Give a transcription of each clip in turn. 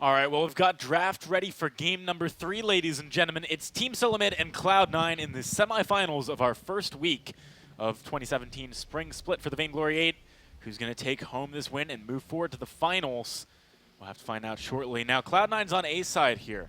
All right, well, we've got draft ready for game number 3, ladies and gentlemen. It's Team Solomid and Cloud9 in the semifinals of our first week of 2017 Spring Split for the Vainglory 8. Who's going to take home this win and move forward to the finals? We'll have to find out shortly. Now, Cloud9's on A side here.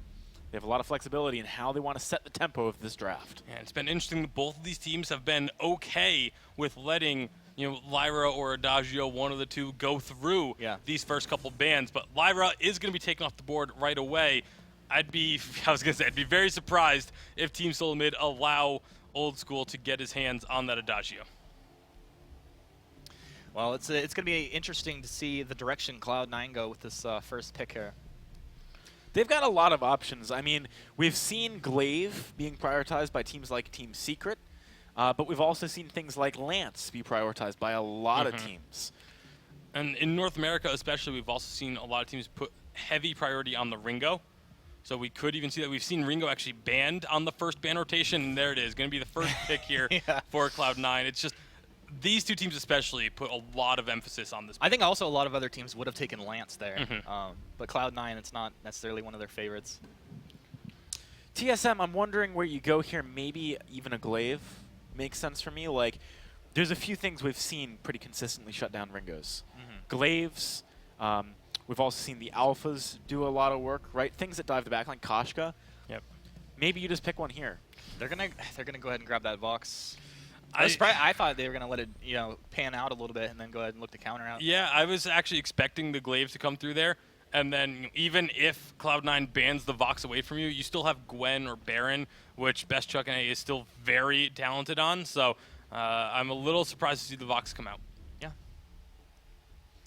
They have a lot of flexibility in how they want to set the tempo of this draft. Yeah, it's been interesting that both of these teams have been okay with letting Lyra or Adagio, one of the two, go through these first couple bans. But Lyra is going to be taken off the board right away. I'd be very surprised if Team Solomid allow Old School to get his hands on that Adagio. Well, it's going to be interesting to see the direction Cloud9 go with this first pick here. They've got a lot of options. I mean, we've seen Glaive being prioritized by teams like Team Secret, but we've also seen things like Lance be prioritized by a lot of teams. And in North America especially, we've also seen a lot of teams put heavy priority on the Ringo. So we could even see that. We've seen Ringo actually banned on the first ban rotation, and there it is, going to be the first pick here for Cloud9. It's just these two teams especially put a lot of emphasis on this. I think also a lot of other teams would have taken Lance there, but Cloud9, it's not necessarily one of their favorites. TSM, I'm wondering where you go here. Maybe even a Glaive makes sense for me. Like, there's a few things we've seen pretty consistently shut down Ringos. Glaives, we've also seen the Alphas do a lot of work, right? Things that dive the backline, Koshka. Yep. Maybe you just pick one here. They're gonna go ahead and grab that Vox. I thought they were going to let it, pan out a little bit and then go ahead and look the counter out. Yeah, I was actually expecting the Glaives to come through there. And then even if Cloud9 bans the Vox away from you, you still have Gwen or Baron, which Best Chuck and A is still very talented on. So I'm a little surprised to see the Vox come out. Yeah.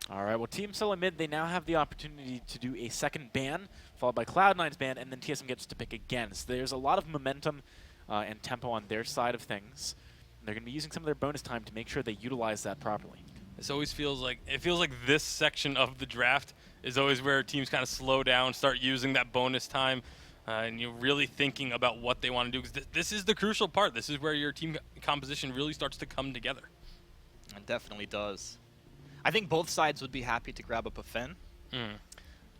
All right, well, Team Solomid, they now have the opportunity to do a second ban, followed by Cloud9's ban, and then TSM gets to pick again. So there's a lot of momentum and tempo on their side of things. They're going to be using some of their bonus time to make sure they utilize that properly. It always feels like this section of the draft is always where teams kind of slow down, start using that bonus time, and you're really thinking about what they want to do. Because this is the crucial part. This is where your team composition really starts to come together. It definitely does. I think both sides would be happy to grab up a Finn.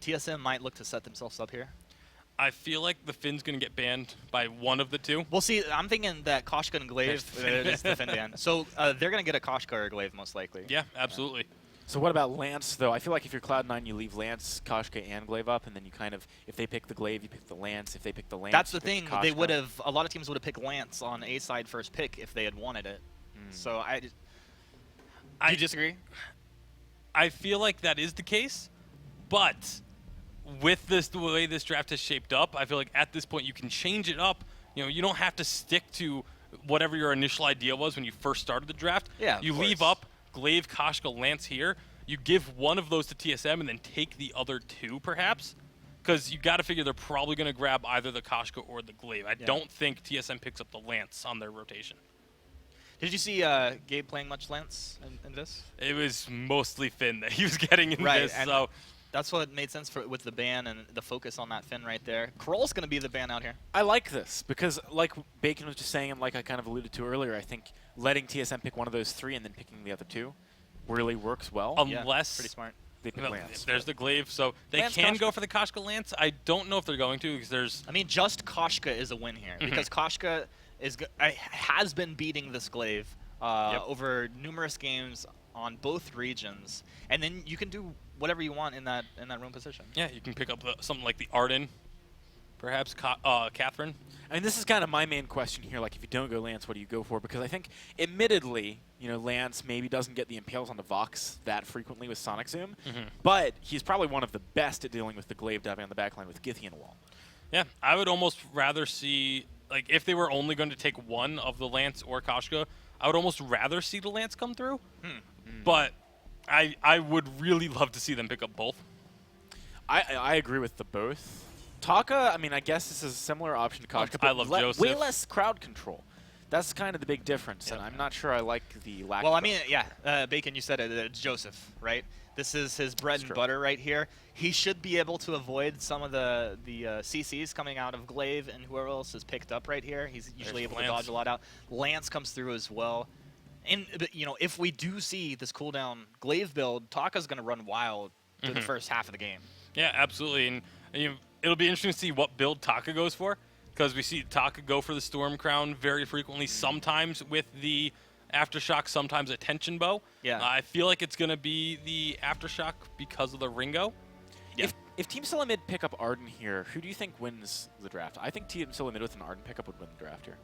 TSM might look to set themselves up here. I feel like the Finn's going to get banned by one of the two. We'll see. I'm thinking that Koshka and Glaive is the Finn ban. So they're going to get a Koshka or a Glaive most likely. Yeah, absolutely. So what about Lance, though? I feel like if you're Cloud9, you leave Lance, Koshka, and Glaive up, and then you kind of, if they pick the Glaive, you pick the Lance. If they pick the Lance, that's the thing. They would have. A lot of teams would have picked Lance on A side first pick if they had wanted it. So do you disagree? I feel like that is the case, but with the way this draft has shaped up, I feel like at this point you can change it up. You don't have to stick to whatever your initial idea was when you first started the draft. Yeah, you leave up Glaive, Koshka, Lance here. You give one of those to TSM and then take the other two, perhaps, because you got to figure they're probably going to grab either the Koshka or the Glaive. I don't think TSM picks up the Lance on their rotation. Did you see Gabe playing much Lance in this? It was mostly Finn that he was getting in this. So that's what made sense with the ban and the focus on that Finn right there. Kroll's going to be the ban out here. I like this because, like Bacon was just saying and like I kind of alluded to earlier, I think letting TSM pick one of those three and then picking the other two really works well. Unless pretty smart. They pick Lance. There's the Glaive, so they can go for the Koshka Lance. I don't know if they're going to because there's... I mean, just Koshka is a win here because Koshka has been beating this Glaive over numerous games on both regions, and then you can do whatever you want in that room position. Yeah, you can pick up something like the Arden, perhaps Catherine. I mean, this is kind of my main question here. Like, if you don't go Lance, what do you go for? Because I think, admittedly, Lance maybe doesn't get the impales on the Vox that frequently with Sonic Zoom, but he's probably one of the best at dealing with the Glaive diving on the backline with Githian wall. Yeah, I would almost rather see, like, if they were only going to take one of the Lance or Koshka, I would almost rather see the Lance come through. But I would really love to see them pick up both. I agree with the both. Taka, I mean, I guess this is a similar option to Koshka, but I love Joseph. Way less crowd control. That's kind of the big difference, and I'm not sure I like the lack of... Well, I mean, Bacon, you said it, it's Joseph, right? This is his bread and butter right here. He should be able to avoid some of the CCs coming out of Glaive and whoever else is picked up right here. He's usually able to dodge a lot out. Lance comes through as well. And, if we do see this cooldown Glaive build, Taka's going to run wild through the first half of the game. Yeah, absolutely. And it'll be interesting to see what build Taka goes for, because we see Taka go for the Storm Crown very frequently, sometimes with the Aftershock, sometimes a Tension Bow. Yeah. I feel like it's going to be the Aftershock because of the Ringo. Yeah. If Team Solamid pick up Arden here, who do you think wins the draft? I think Team Solamid with an Arden pickup would win the draft here.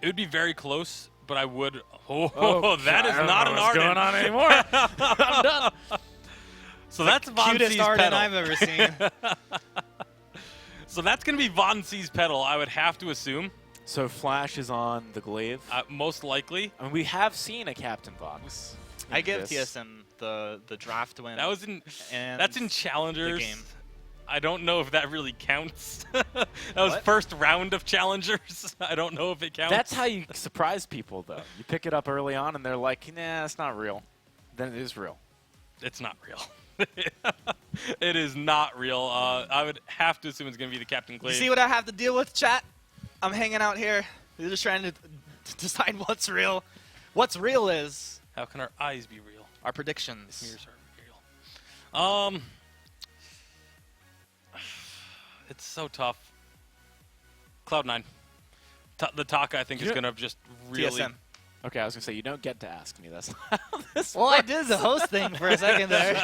It would be very close, but I would... Oh, that is not an Arden. What's going on anymore? I'm done. So that's Von cutest C's Arden pedal. I've ever seen. So that's going to be Von C's pedal, I would have to assume. So Flash is on the glaive. Most likely. I mean, we have seen a Captain Vox. I give TSM the draft win. That was in. And that's in Challengers. the game. I don't know if that really counts. That was first round of Challengers. I don't know if it counts. That's how you surprise people, though. You pick it up early on, and they're like, "Nah, it's not real." Then it is real. It's not real. It is not real. I would have to assume it's going to be the Captain Glaive. See what I have to deal with, chat? I'm hanging out here. We're just trying to decide what's real. What's real is How can our eyes be real? our predictions. Mirrors are real. It's so tough. Cloud9. The Taka, I think, is going to just really... TSM. Okay, I was gonna say you don't get to ask me. That's not how this Well, I works. did the host thing for a second there.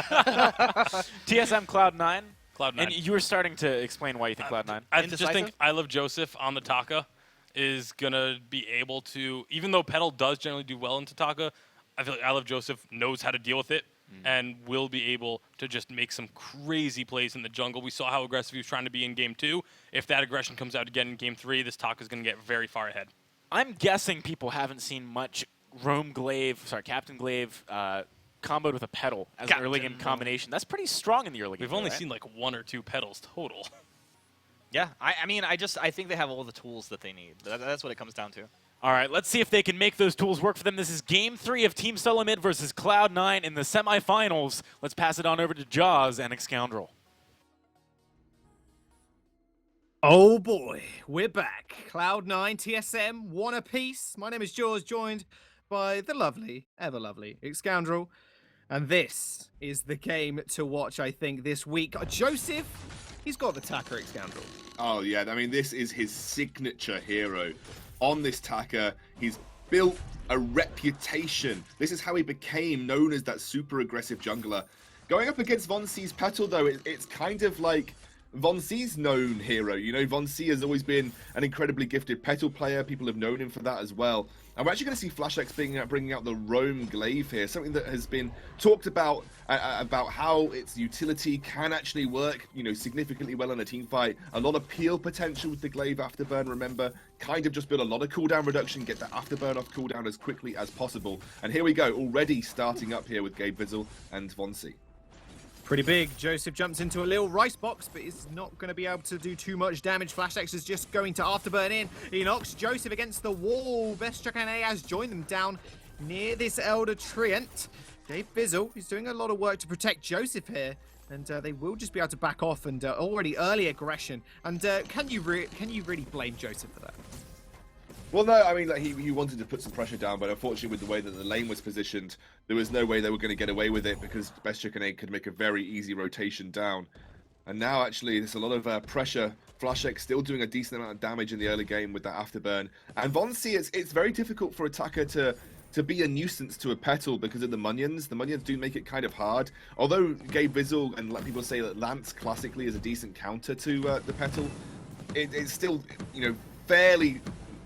TSM Cloud9. Cloud9. And you were starting to explain why you think Cloud9. I just Indecisive? think I Love Joseph on the Taka is going to be able to, even though Petal does generally do well into Taka, I feel like I Love Joseph knows how to deal with it and will be able to just make some crazy plays in the jungle. We saw how aggressive he was trying to be in Game 2. If that aggression comes out again in Game 3, this Taka is going to get very far ahead. I'm guessing people haven't seen much Captain Glaive comboed with a Petal as an early game combination. That's pretty strong in the early game. We've only seen like 1 or 2 Petals total. Yeah, I mean, I think they have all the tools that they need. That's what it comes down to. All right, let's see if they can make those tools work for them. This is Game 3 of Team Solamid versus Cloud9 in the semifinals. Let's pass it on over to Jaws and Scoundrel. Oh boy, we're back. Cloud9, TSM, one apiece. My name is Jaws, joined by the lovely, ever lovely Scoundrel. And this is the game to watch, I think, this week. Joseph, he's got the Taka Scoundrel. Oh, yeah. I mean, this is his signature hero. On this Taka, he's built a reputation. This is how he became known as that super aggressive jungler. Going up against Von C's Petal, though, it's kind of like Von C's known hero. You know, Von C has always been an incredibly gifted Petal player. People have known him for that as well. And we're actually going to see FlashX bringing out the Roam Glaive here, something that has been talked about how its utility can actually work, you know, significantly well in a team fight. A lot of peel potential with the Glaive Afterburn, remember, kind of just build a lot of cooldown reduction, get the Afterburn off cooldown as quickly as possible. And here we go, already starting up here with Gabe Vizzle and Von C. Pretty big. Joseph jumps into a little rice box, but is not going to be able to do too much damage. FlashX is just going to Afterburn in. He knocks Joseph against the wall. Best has joined them down near this Elder Treant. Dave Bizzle is doing a lot of work to protect Joseph here, and they will just be able to back off and already early aggression. And can you really blame Joseph for that? Well, no, I mean, like, he wanted to put some pressure down, but unfortunately with the way that the lane was positioned, there was no way they were going to get away with it because Best could make a very easy rotation down. And now, actually, there's a lot of pressure. FlashX still doing a decent amount of damage in the early game with that Afterburn. And Von C, it's very difficult for Attacker to be a nuisance to a Petal because of the Munions. The Munions do make it kind of hard. Although Gabe Vizzle and people say that Lance classically is a decent counter to the Petal, it's still, you know, fairly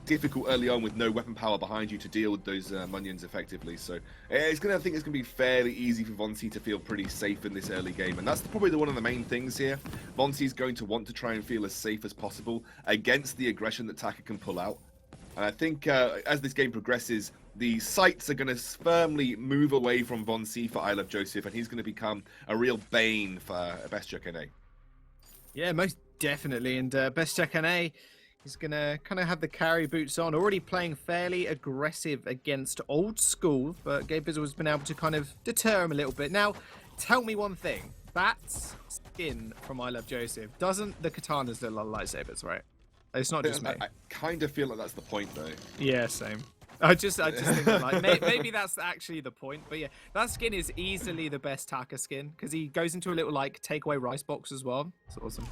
difficult early on with no weapon power behind you to deal with those Munions effectively. So I think it's going to be fairly easy for Von C to feel pretty safe in this early game. And that's probably one of the main things here. Von C is going to want to try and feel as safe as possible against the aggression that Taka can pull out. And I think as this game progresses, the sights are going to firmly move away from Von C for I Love Joseph, and he's going to become a real bane for Best Yeah, most definitely. And Best He's going to kind of have the carry boots on, already playing fairly aggressive against Old School, but Gabe Bizzle has been able to kind of deter him a little bit. Now, tell me one thing. That skin from I Love Joseph, doesn't the katanas look like lightsabers, right? It's not just me. I kind of feel like that's the point, though. Yeah, same. I just think that, like, maybe that's actually the point. But yeah, that skin is easily the best Taka skin because he goes into a little like takeaway rice box as well. It's awesome.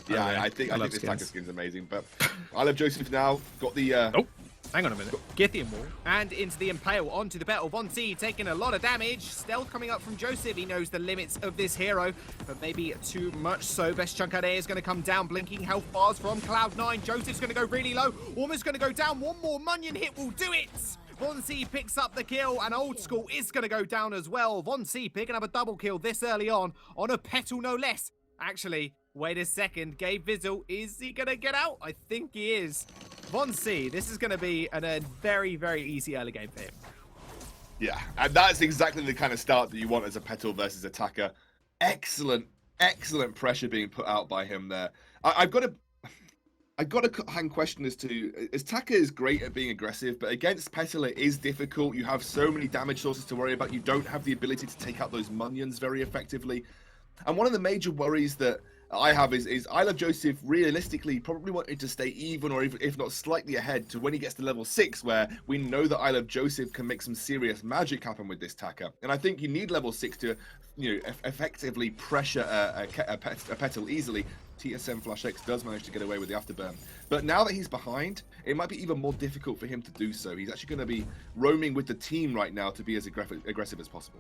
Yeah, I think this Taka skin's amazing. But I love Joseph now. Got the. Oh, hang on a minute. Githian wall and into the Impale onto the Battle. Von C taking a lot of damage. Stealth coming up from Joseph. He knows the limits of this hero, but maybe too much so. Best chunk out is going to come down. Blinking health bars from Cloud9. Joseph's going to go really low. Almost going to go down. One more Munyon hit will do it. Von C picks up the kill, and Old School is going to go down as well. Von C picking up a double kill this early on a Petal no less. Actually, wait a second. Gabe Vizzle, is he going to get out? I think he is. Von C, this is going to be a very, very easy early game for him. Yeah, and that's exactly the kind of start that you want as a Petal versus attacker. Excellent, excellent pressure being put out by him there. I've got to hang question as to, Taka is great at being aggressive, but against Petal it is difficult. You have so many damage sources to worry about. You don't have the ability to take out those Munions very effectively. And one of the major worries that I have is I love Joseph realistically probably wanted to stay even or if not slightly ahead to when he gets to level 6, where we know that I love Joseph can make some serious magic happen with this Taka. And I think you need level 6 to, you know, effectively pressure a Petal easily. TSM Flash X does manage to get away with the afterburn. But now that he's behind, it might be even more difficult for him to do so. He's actually going to be roaming with the team right now to be as aggressive as possible.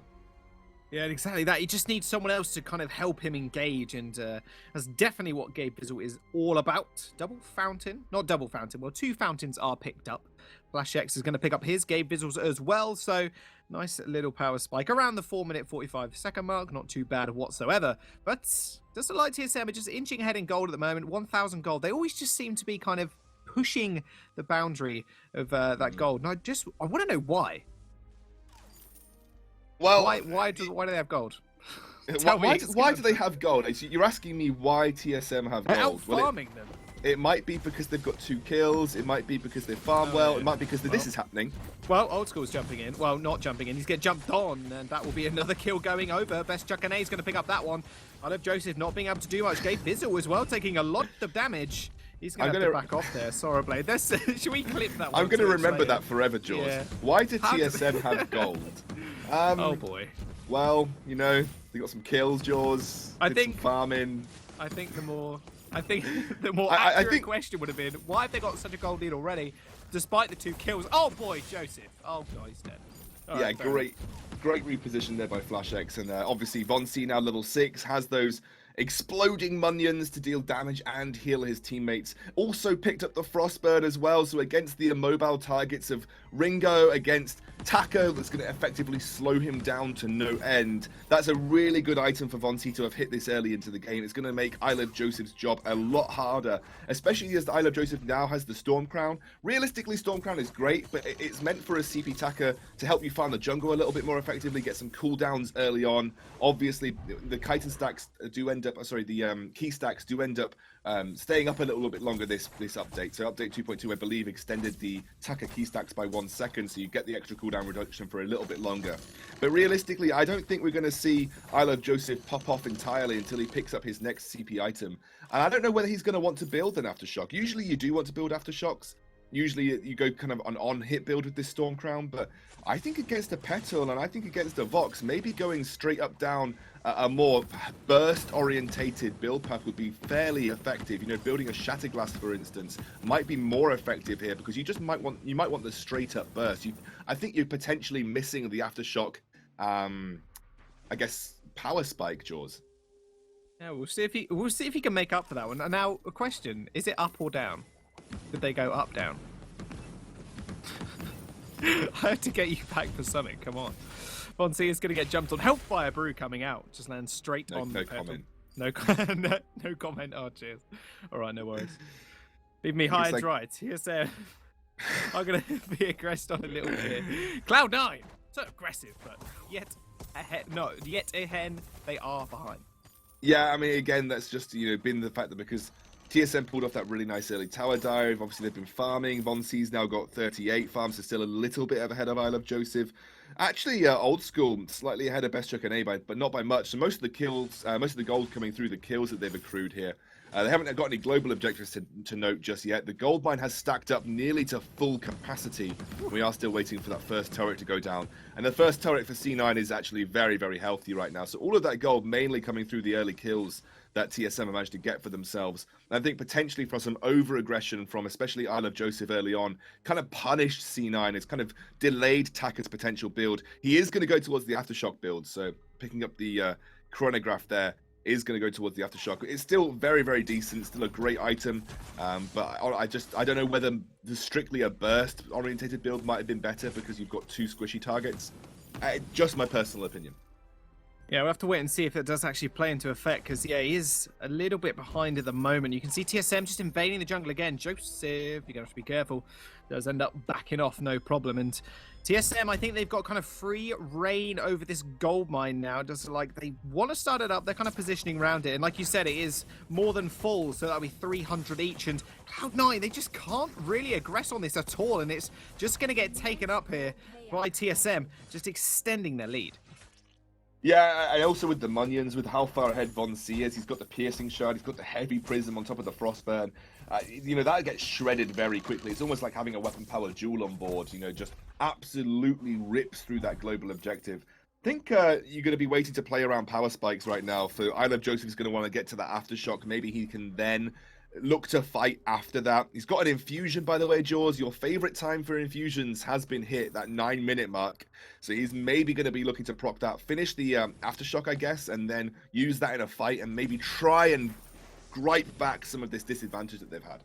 Yeah, exactly that. He just needs someone else to kind of help him engage, and that's definitely what Gabe Vizzle is all about. Double fountain? Not double fountain. Well, 2 fountains are picked up. Flash X is going to pick up his Gabe Vizzle's as well, so nice little power spike around the 4-minute 45-second mark. Not too bad whatsoever, but doesn't like TSM are just inching ahead in gold at the moment. 1,000 gold. They always just seem to be kind of pushing the boundary of that gold, and I want to know why. Well, why do they have gold? Why do they have gold? You're asking me why TSM have gold. Out farming them. It might be because they've got 2 kills. It might be because they farm well. Yeah. It might be because this is happening. Well, Old School's jumping in. Well, not jumping in. He's getting jumped on, and that will be another kill going over. Best Chuck and A is going to pick up that one. I love Joseph not being able to do much. Gabe Vizzle as well, taking a lot of damage. He's going to have to back off there. Sorry, should we clip that one? I'm going to remember that forever, Jaws. Yeah. Why did TSM have gold? Oh, boy. Well, you know, they got some kills, Jaws. I think some farming. I think the more accurate question would have been, why have they got such a gold lead already, despite the 2 kills? Oh, boy, Joseph. Oh, God, he's dead. All yeah, right, great reposition there by Flash X. And obviously, Von C now level 6, has those exploding Munions to deal damage and heal his teammates. Also picked up the Frostbird as well, so against the immobile targets of Ringo, against Taka, that's going to effectively slow him down to no end. That's a really good item for Von C to have hit this early into the game. It's going to make I Love Joseph's job a lot harder, especially as I Love Joseph now has the Storm Crown. Realistically, Storm Crown is great, but it's meant for a CP Taka to help you farm the jungle a little bit more effectively, get some cooldowns early on. Obviously, the Chitin stacks do end up, the key stacks do end up staying up a little bit longer this update. So update 2.2, I believe, extended the Taka key stacks by 1 second, so you get the extra cooldown reduction for a little bit longer. But realistically, I don't think we're going to see I Love Joseph pop off entirely until he picks up his next CP item. And I don't know whether he's going to want to build an Aftershock. Usually you do want to build Aftershocks. Usually you go kind of an on-hit build with this Storm Crown, but I think against a Petal and I think against a Vox, maybe going straight up down a more burst-orientated build path would be fairly effective. You know, building a Shatterglass, for instance, might be more effective here because you might want the straight-up burst. I think you're potentially missing the Aftershock, I guess, power spike, Jaws. Yeah, we'll see if he can make up for that one. And now a question: is it up or down? Did they go up, down? I have to get you back for something. Come on. Von C is going to get jumped on. Hellfire Brew coming out. Just lands straight on the pedal. Comment. No comment. Oh, cheers. All right, no worries. Leave me high and dry. TSM. I'm going to be aggressed on a little bit here. Cloud9. So aggressive, but yet again, they are behind. Yeah, I mean, again, that's just, been the fact that because TSM pulled off that really nice early tower dive. Obviously, they've been farming. Von C's now got 38 farms, so still a little bit ahead of I Love Joseph. Actually, Old School slightly ahead of Best Chuck and A, but not by much. So most of the kills, most of the gold coming through the kills that they've accrued here. They haven't got any global objectives to note just yet. The gold mine has stacked up nearly to full capacity. We are still waiting for that first turret to go down. And the first turret for C9 is actually very, very healthy right now. So all of that gold mainly coming through the early kills that TSM have managed to get for themselves. And I think potentially from some over-aggression from especially I Love Joseph early on, kind of punished C9. It's kind of delayed Taka's potential build. He is going to go towards the Aftershock build. So picking up the chronograph there is going to go towards the Aftershock. It's still very, very decent, still a great item, but I don't know whether strictly a burst orientated build might have been better because you've got 2 squishy targets. Just my personal opinion. Yeah, we'll have to wait and see if it does actually play into effect, because, yeah, he is a little bit behind at the moment. You can see TSM just invading the jungle again. Joseph, you're going to have to be careful. Does end up backing off, no problem. And TSM, I think they've got kind of free reign over this gold mine now. Just like they want to start it up, they're kind of positioning around it. And like you said, it is more than full, so that'll be 300 each. And Cloud9, they just can't really aggress on this at all. And it's just going to get taken up here by TSM, just extending their lead. Yeah, and also with the Munions, with how far ahead Von C is, he's got the Piercing Shard, he's got the Heavy Prism on top of the Frostburn. You know, that gets shredded very quickly. It's almost like having a weapon power Jewel on board, you know, just absolutely rips through that global objective. I think you're going to be waiting to play around power spikes right now. For I Love Joseph is going to want to get to that Aftershock. Maybe he can then look to fight after that. He's got an infusion, by the way, Jaws. Your favorite time for infusions has been hit, that 9-minute mark. So he's maybe going to be looking to proc that, finish the Aftershock, I guess, and then use that in a fight and maybe try and gripe back some of this disadvantage that they've had.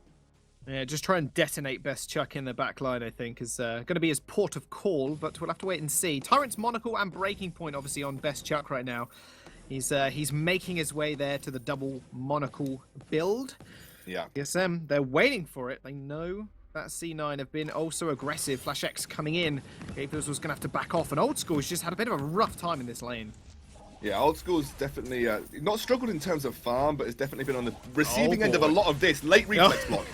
Yeah, just try and detonate Best Chuck in the back line, I think, is going to be his port of call, but we'll have to wait and see. Tyrant's Monocle and Breaking Point, obviously, on Best Chuck right now. He's making his way there to the double Monocle build. Yeah. TSM, they're waiting for it. They know that C9 have been also aggressive. Flash X coming in. Gabriels was going to have to back off, and Old School's just had a bit of a rough time in this lane. Yeah, Old School's definitely not struggled in terms of farm, but has definitely been on the receiving end of a lot of this. Late reflex block.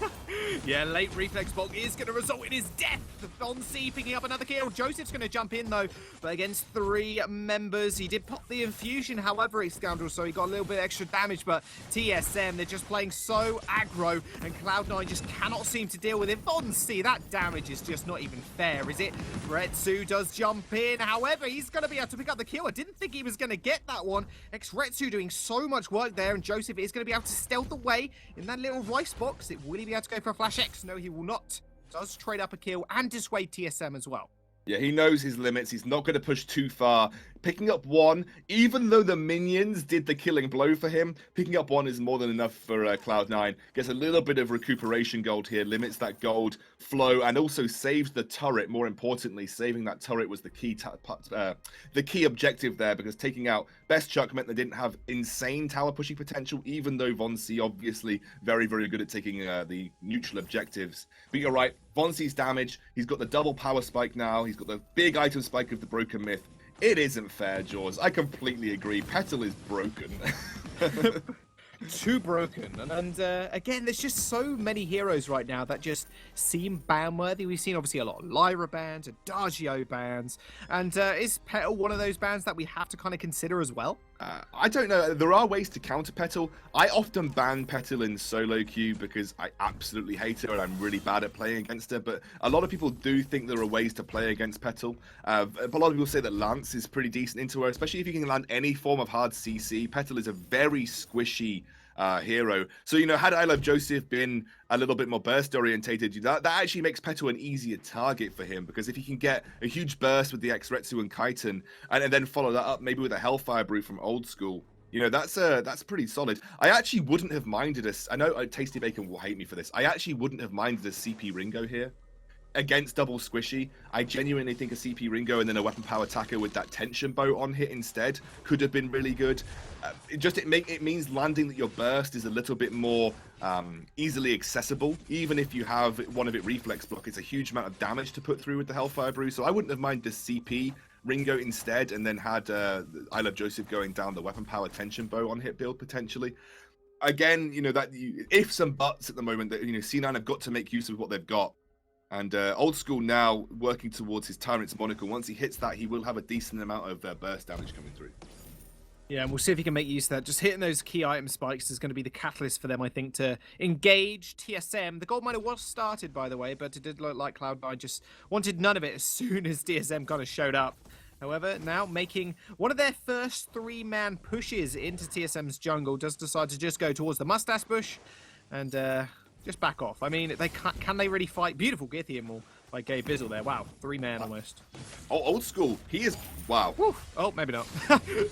Yeah, late reflex block is going to result in his death. Von C picking up another kill. Joseph's going to jump in, though, but against 3 members. He did pop the infusion, however, it's scoundrel, so he got a little bit extra damage, but TSM, they're just playing so aggro, and Cloud9 just cannot seem to deal with it. Von C, that damage is just not even fair, is it? Retsu does jump in, however, he's going to be able to pick up the kill. I didn't think he was going to get that one. Retsu doing so much work there, and Joseph is going to be able to stealth away in that little rice box. Will he be able to go for a Flash X? No, he will not. Does trade up a kill and dissuade TSM as well. Yeah, he knows his limits. He's not going to push too far. Picking up 1, even though the minions did the killing blow for him, picking up 1 is more than enough for Cloud9. Gets a little bit of recuperation gold here, limits that gold flow, and also saves the turret. More importantly, saving that turret was the key objective there, because taking out Best Chuck meant they didn't have insane tower pushing potential, even though Von C obviously very, very good at taking the neutral objectives. But you're right, Von C's damage, he's got the double power spike now, he's got the big item spike of the Broken Myth. It isn't fair, Jaws. I completely agree. Petal is broken. Too broken. And again, there's just so many heroes right now that just seem ban-worthy. We've seen obviously a lot of Lyra bans, Adagio bans, and is Petal one of those bans that we have to kind of consider as well? I don't know. There are ways to counter Petal. I often ban Petal in solo queue because I absolutely hate her and I'm really bad at playing against her, but a lot of people do think there are ways to play against Petal. But a lot of people say that Lance is pretty decent into her, especially if you can land any form of hard CC. Petal is a very squishy hero. So, you know, had I Love Joseph been a little bit more burst orientated, that actually makes Petal an easier target for him, because if he can get a huge burst with the Retsu and Kaiten and then follow that up maybe with a Hellfire Brew from Old School, you know, that's pretty solid. I actually wouldn't have minded us. I know Tasty Bacon will hate me for this. I actually wouldn't have minded a CP Ringo here against double squishy. I genuinely think a CP Ringo and then a weapon power attacker with that tension bow on hit instead could have been really good. It means landing that your burst is a little bit more easily accessible. Even if you have one of it reflex block, it's a huge amount of damage to put through with the Hellfire Brew. So I wouldn't have minded the CP Ringo instead, and then had I Love Joseph going down the weapon power tension bow on hit build potentially. Again, you know, ifs and buts at the moment that, you know, C9 have got to make use of what they've got. And Old School now working towards his Tyrant's Monocle. Once he hits that, he will have a decent amount of burst damage coming through. Yeah, and we'll see if he can make use of that. Just hitting those key item spikes is going to be the catalyst for them, I think, to engage TSM. The gold miner was started, by the way, but it did look like Cloud9 just wanted none of it as soon as TSM kind of showed up. However, now making one of their first 3-man pushes into TSM's jungle, does decide to just go towards the mustache bush and just back off. I mean, can they really fight? Beautiful Githium wall by Gabe Bizzle there. Wow, 3-man almost. Oh, old school. He is, wow. Woo. Oh, maybe not.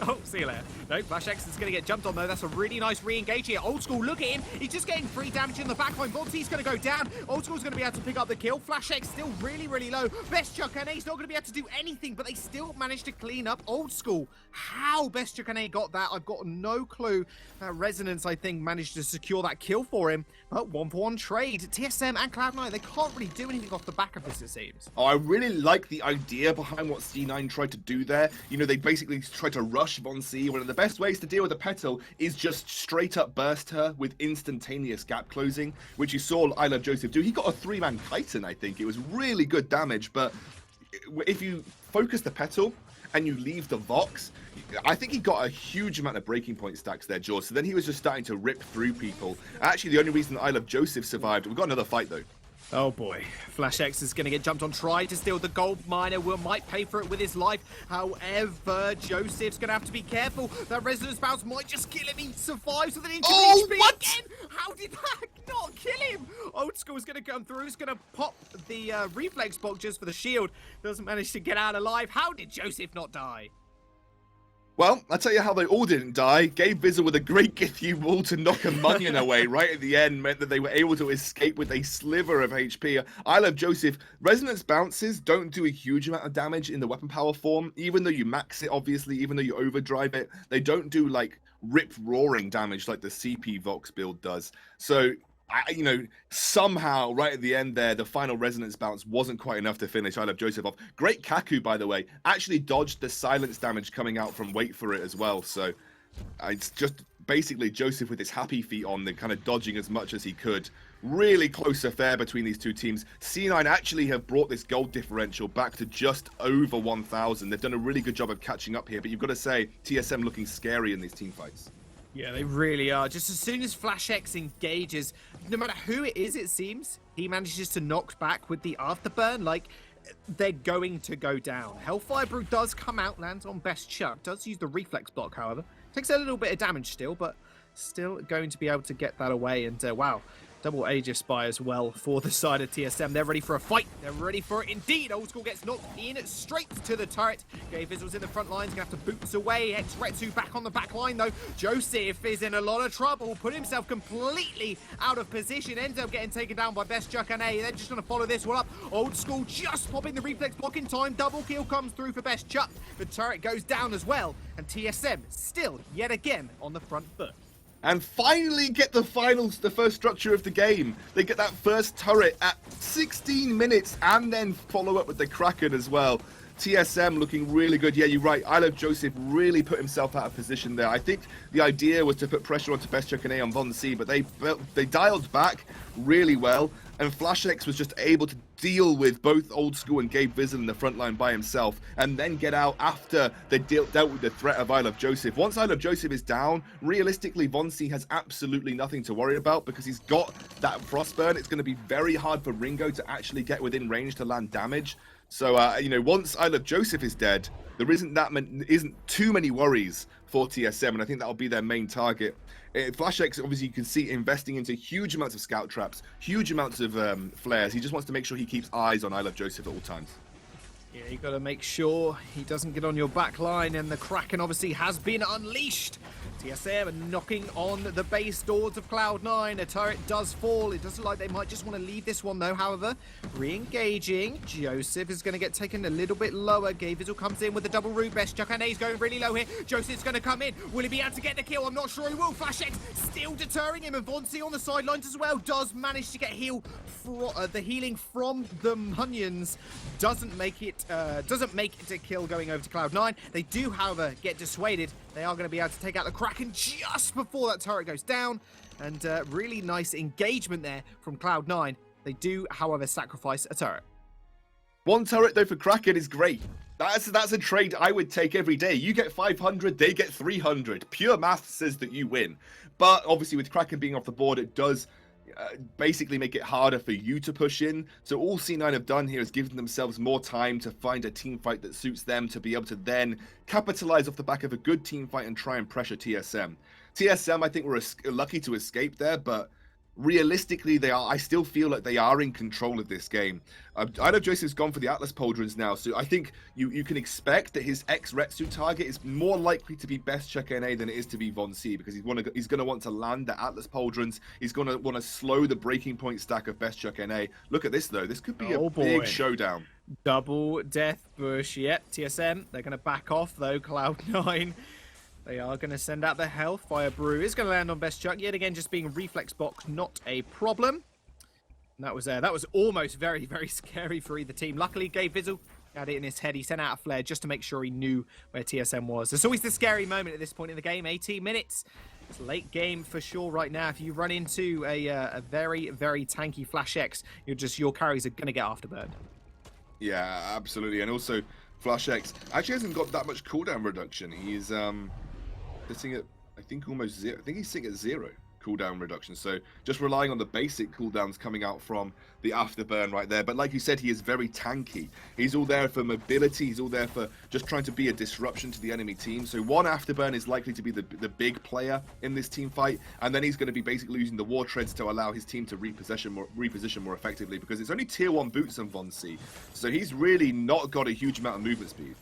Oh, see you later. No, Flash X is going to get jumped on though. That's a really nice re-engage here. Old School, look at him. He's just getting free damage in the backline. Vonti's going to go down. Old School's going to be able to pick up the kill. Flash X still really, really low. Best Chukane is not going to be able to do anything, but they still managed to clean up Old School. How Best Chukane got that, I've got no clue. Resonance, I think, managed to secure that kill for him. But 1-for-1 trade. TSM and Cloud9, they can't really do anything off the back of this, it seems. Oh, I really like the idea behind what C9 tried to do there. You know, they basically tried to rush Von C. One of the best ways to deal with a petal is just straight up burst her with instantaneous gap closing, which you saw I Love Joseph do. He got a 3-man Titan, I think. It was really good damage, but if you focus the petal and you leave the Vox, I think he got a huge amount of breaking point stacks there, George. So then he was just starting to rip through people. Actually, the only reason that I Love Joseph survived, we've got another fight though. Oh boy, Flash X is going to get jumped on, try to steal the gold miner, might pay for it with his life. However, Joseph's going to have to be careful. That resonance bounce might just kill him. He survives with an inch of HP what? again. How did that not kill him? Old School is going to come through. He's going to pop the reflex box just for the shield. Doesn't manage to get out alive. How did Joseph not die? Well, I'll tell you how they all didn't die. Gabe Bizzle with a great Githu wall to knock a Munyon away right at the end meant that they were able to escape with a sliver of HP. I Love Joseph. Resonance bounces don't do a huge amount of damage in the weapon power form, even though you max it, obviously, even though you overdrive it. They don't do, like, rip roaring damage like the CP Vox build does. So, you know, somehow right at the end there, the final resonance bounce wasn't quite enough to finish I Love Joseph off. Great Kaku, by the way, actually dodged the silence damage coming out from Wait For It as well. So it's just basically Joseph with his happy feet on, then kind of dodging as much as he could. Really close affair between these two teams. C9 actually have brought this gold differential back to just over 1,000. They've done a really good job of catching up here, but you've got to say TSM looking scary in these team fights. Yeah, they really are. Just as soon as Flash X engages, no matter who it is, it seems, he manages to knock back with the afterburn. Like, they're going to go down. Hellfire Brew does come out, lands on Best Chuck. Does use the reflex block, however. Takes a little bit of damage still, but still going to be able to get that away. And wow, double Aegis Spy as well for the side of TSM. They're ready for a fight. They're ready for it indeed. Old School gets knocked in straight to the turret. Gabe Bizzle's in the front lines. Going to have to boot this away. Retsu back on the back line though. Joseph is in a lot of trouble. Put himself completely out of position. Ends up getting taken down by Best Chuck and A. They're just going to follow this one up. Old School just popping the reflex block in time. Double kill comes through for Best Chuck. The turret goes down as well. And TSM still yet again on the front foot. And finally get the first structure of the game. They get that first turret at 16 minutes and then follow up with the Kraken as well. TSM looking really good. Yeah, you're right. I Love Joseph really put himself out of position there. I think the idea was to put pressure onto Best Chuck and A on Von C, but they dialed back really well. And Flash X was just able to deal with both Old School and Gabe Bizzle in the front line by himself, and then get out after they dealt with the threat of I Love Joseph. Once I Love Joseph is down, realistically, Von C has absolutely nothing to worry about because he's got that Frostburn. It's going to be very hard for Ringo to actually get within range to land damage. So, you know, once I Love Joseph is dead, there isn't too many worries for TSM, and I think that'll be their main target. Flash X, obviously, you can see investing into huge amounts of scout traps, huge amounts of flares. He just wants to make sure he keeps eyes on I Love Joseph at all times. Yeah, you got to make sure he doesn't get on your back line, and the Kraken obviously has been unleashed. TSM knocking on the base doors of Cloud9. A turret does fall. It does look like they might just want to leave this one though. However, re-engaging. Joseph is going to get taken a little bit lower. Gabe Bizzle comes in with the double root. Best Chuck and A's going really low here. Joseph's going to come in. Will he be able to get the kill? I'm not sure he will. Flash X still deterring him, and Von C on the sidelines as well. Does manage to get the healing from the Munions. Doesn't make it a kill going over to Cloud9. They do, however, get dissuaded. They are going to be able to take out the Kraken just before that turret goes down. And really nice engagement there from Cloud9. They do, however, sacrifice a turret. One turret, though, for Kraken is great. That's a trade I would take every day. You get 500, they get 300. Pure math says that you win. But obviously with Kraken being off the board, it does basically make it harder for you to push in. So all C9 have done here is given themselves more time to find a team fight that suits them, to be able to then capitalize off the back of a good team fight and try and pressure TSM. TSM, I think, were lucky to escape there, but realistically, I still feel like they are in control of this game. I know Joseph's gone for the Atlas Pauldrons now, so I think you can expect that his ex-Retsu target is more likely to be Best Chuck NA than it is to be Von C, because he's going to want to land the Atlas Pauldrons. He's going to want to slow the breaking point stack of Best Chuck NA. Look at this, though. This could be a big showdown. Double Death Bush. Yep, TSM. They're going to back off, though. Cloud9. They are going to send out the Hellfire Brew. Is going to land on Best Chuck. Yet again, just being reflex box, not a problem. And that was almost very, very scary for either team. Luckily, Gabe Vizzle had it in his head. He sent out a flare just to make sure he knew where TSM was. There's always the scary moment at this point in the game. 18 minutes. It's late game for sure right now. If you run into a very, very tanky Flash X, your carries are going to get afterburned. Yeah, absolutely. And also, Flash X actually hasn't got that much cooldown reduction. He's sitting at, I think, almost zero. I think he's sitting at 0 cooldown reduction. So just relying on the basic cooldowns coming out from the afterburn right there. But like you said, he is very tanky. He's all there for mobility. He's all there for just trying to be a disruption to the enemy team. So one afterburn is likely to be the big player in this team fight. And then he's going to be basically using the war treads to allow his team to reposition more effectively, because it's only tier 1 boots on Von C. So he's really not got a huge amount of movement speed.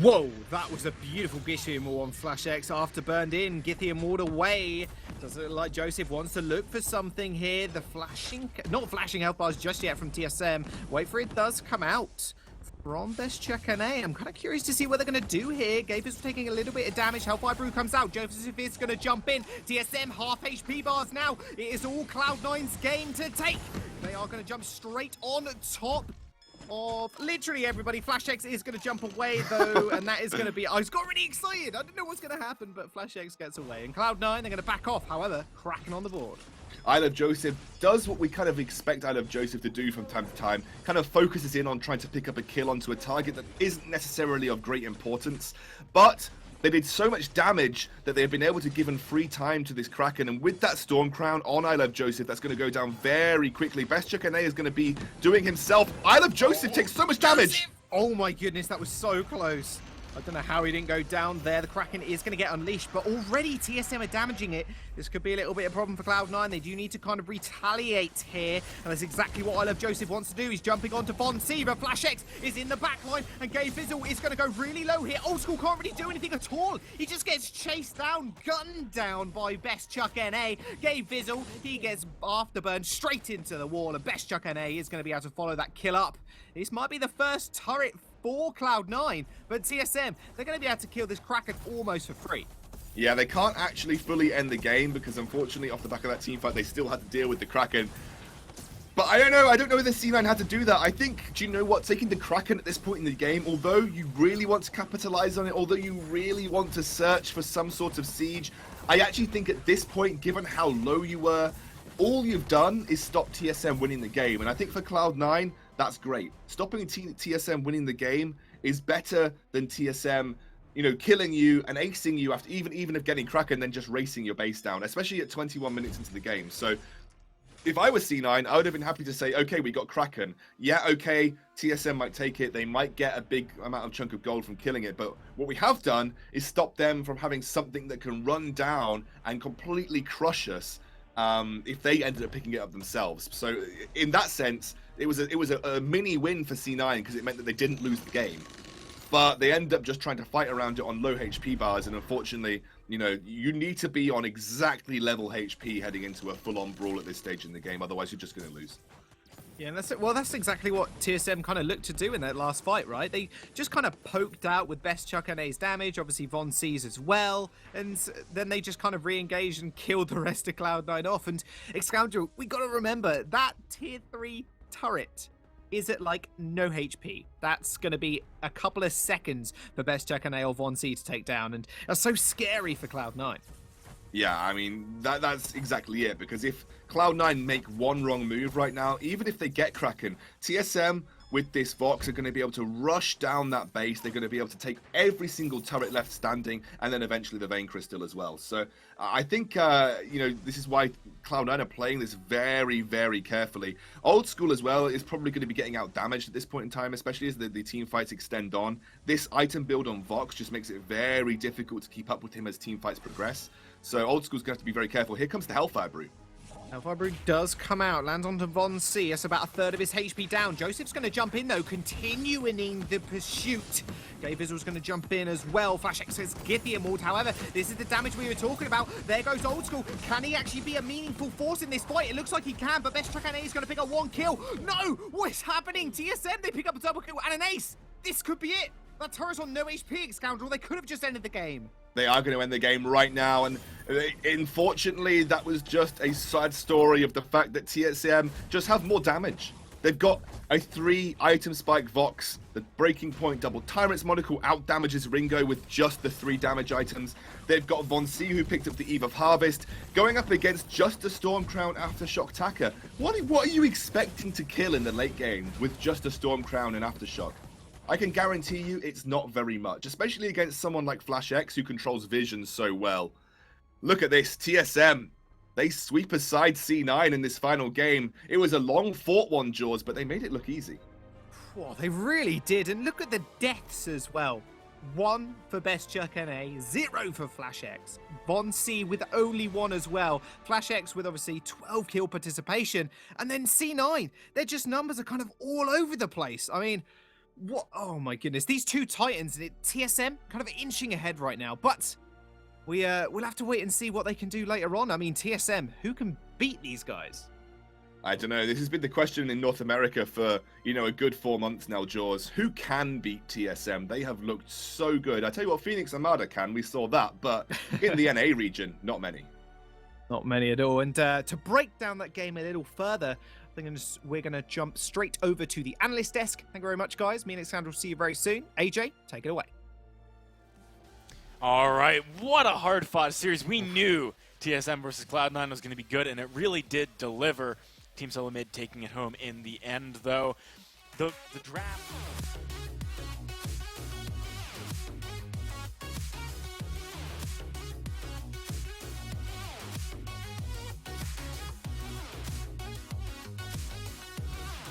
Whoa, that was a beautiful Gishium on Flash X after burned in. Githium walled away. Does it look like Joseph wants to look for something here? The not flashing health bars just yet from TSM. Wait for it, does come out from Best Chuck NA. I'm kind of curious to see what they're going to do here. Gabe is taking a little bit of damage. Hellfire Brew comes out. Joseph is going to jump in. TSM half HP bars now. It is all Cloud9's game to take. They are going to jump straight on top of literally everybody. Flash X is going to jump away though, and that is going to be... I got really excited. I didn't know what's going to happen, but Flash X gets away. And Cloud9, they're going to back off. However, Kraken on the board. I Love Joseph does what we kind of expect I Love Joseph to do from time to time. Kind of focuses in on trying to pick up a kill onto a target that isn't necessarily of great importance, but they did so much damage that they have been able to give him free time to this Kraken. And with that Storm Crown on I Love Joseph, that's going to go down very quickly. Best Chuck NA is going to be doing himself. I Love Joseph takes so much damage. Oh my goodness, that was so close. I don't know how he didn't go down there. The Kraken is going to get unleashed, but already TSM are damaging it. This could be a little bit of a problem for Cloud9. They do need to kind of retaliate here, and that's exactly what I Love Joseph wants to do. He's jumping onto Von C, but Flash X is in the back line, and Gabe Vizzle is going to go really low here. Old School can't really do anything at all. He just gets chased down, gunned down by Best Chuck NA. Gabe Vizzle, he gets afterburned straight into the wall, and Best Chuck NA is going to be able to follow that kill up. This might be the first turret for Cloud9, but TSM, they're going to be able to kill this Kraken almost for free. Yeah, they can't actually fully end the game because unfortunately off the back of that team fight, they still had to deal with the Kraken. But I don't know whether C9 had to do that. I think, do you know what, taking the Kraken at this point in the game, although you really want to capitalize on it, although you really want to search for some sort of siege, I actually think at this point, given how low you were, all you've done is stop TSM winning the game. And I think for Cloud9, that's great. Stopping TSM winning the game is better than TSM, you know, killing you and acing you after even if getting Kraken, then just racing your base down, especially at 21 minutes into the game. So if I was C9, I would have been happy to say, okay, we got Kraken. Yeah, okay, TSM might take it. They might get a big amount of chunk of gold from killing it. But what we have done is stop them from having something that can run down and completely crush us if they ended up picking it up themselves. So in that sense, it was a mini win for C9 because it meant that they didn't lose the game. But they end up just trying to fight around it on low HP bars, and unfortunately, you know, you need to be on exactly level HP heading into a full-on brawl at this stage in the game, otherwise you're just going to lose. Yeah, and that's it. Well, that's exactly what TSM kind of looked to do in that last fight, right? They just kind of poked out with Best Chuck NA's damage, obviously Von C's as well, and then they just kind of re-engaged and killed the rest of Cloud9 off. And Excoundrel, we got to remember that tier 3 turret is at like no HP. That's going to be a couple of seconds for Best Chuck NA or Von C to take down, and that's so scary for Cloud9. Yeah, I mean, that's exactly it, because if Cloud9 make one wrong move right now, even if they get Kraken, TSM with this Vox are going to be able to rush down that base. They're going to be able to take every single turret left standing, and then eventually the Vein Crystal as well. So I think, this is why Cloud9 are playing this very, very carefully. Old School as well is probably going to be getting out damaged at this point in time, especially as the team fights extend on. This item build on Vox just makes it very difficult to keep up with him as team fights progress. So Old School's going to have to be very careful. Here comes the Hellfire Brew. Hellfire Brew does come out, lands onto Von C. That's about a third of his HP down. Joseph's going to jump in, though, continuing the pursuit. Gay Visual's going to jump in as well. Flash X says get the Immort. However, this is the damage we were talking about. There goes Old School. Can he actually be a meaningful force in this fight? It looks like he can, but Best Tracker is going to pick up 1 kill. No! What is happening? TSM, they pick up a double kill and an ace. This could be it. That turret's on no HP, Scoundrel. They could have just ended the game. They are going to end the game right now, and unfortunately, that was just a sad story of the fact that TSM just have more damage. They've got a 3-item spike Vox. The Breaking Point double Tyrant's Monocle out-damages Ringo with just the 3 damage items. They've got Von C, who picked up the Eve of Harvest, going up against just a Stormcrown Aftershock Taka. What are you expecting to kill in the late game with just a Stormcrown and Aftershock? I can guarantee you it's not very much, especially against someone like Flash X who controls vision so well. Look at this, TSM. They sweep aside C9 in this final game. It was a long fought one, Jaws, but they made it look easy. Whoa, they really did, and look at the deaths as well. 1 for Best Chuck NA, 0 for Flash X. Von C with only 1 as well. Flash X with obviously 12 kill participation, and then C9. Their just numbers are kind of all over the place. I mean, what? Oh my goodness, these 2 Titans, TSM kind of inching ahead right now, but we'll have to wait and see what they can do later on. I mean, TSM, who can beat these guys? I don't know. This has been the question in North America for, a good 4 months now, Jaws. Who can beat TSM? They have looked so good. I tell you what, Phoenix Armada can. We saw that, but in the NA region, not many. Not many at all. And to break down that game a little further, we're going to jump straight over to the analyst desk. Thank you very much, guys. Me and Alexander will see you very soon. AJ, take it away. All right, what a hard-fought series. We knew TSM versus Cloud9 was going to be good, and it really did deliver. Team Solo Mid taking it home in the end, though. The draft...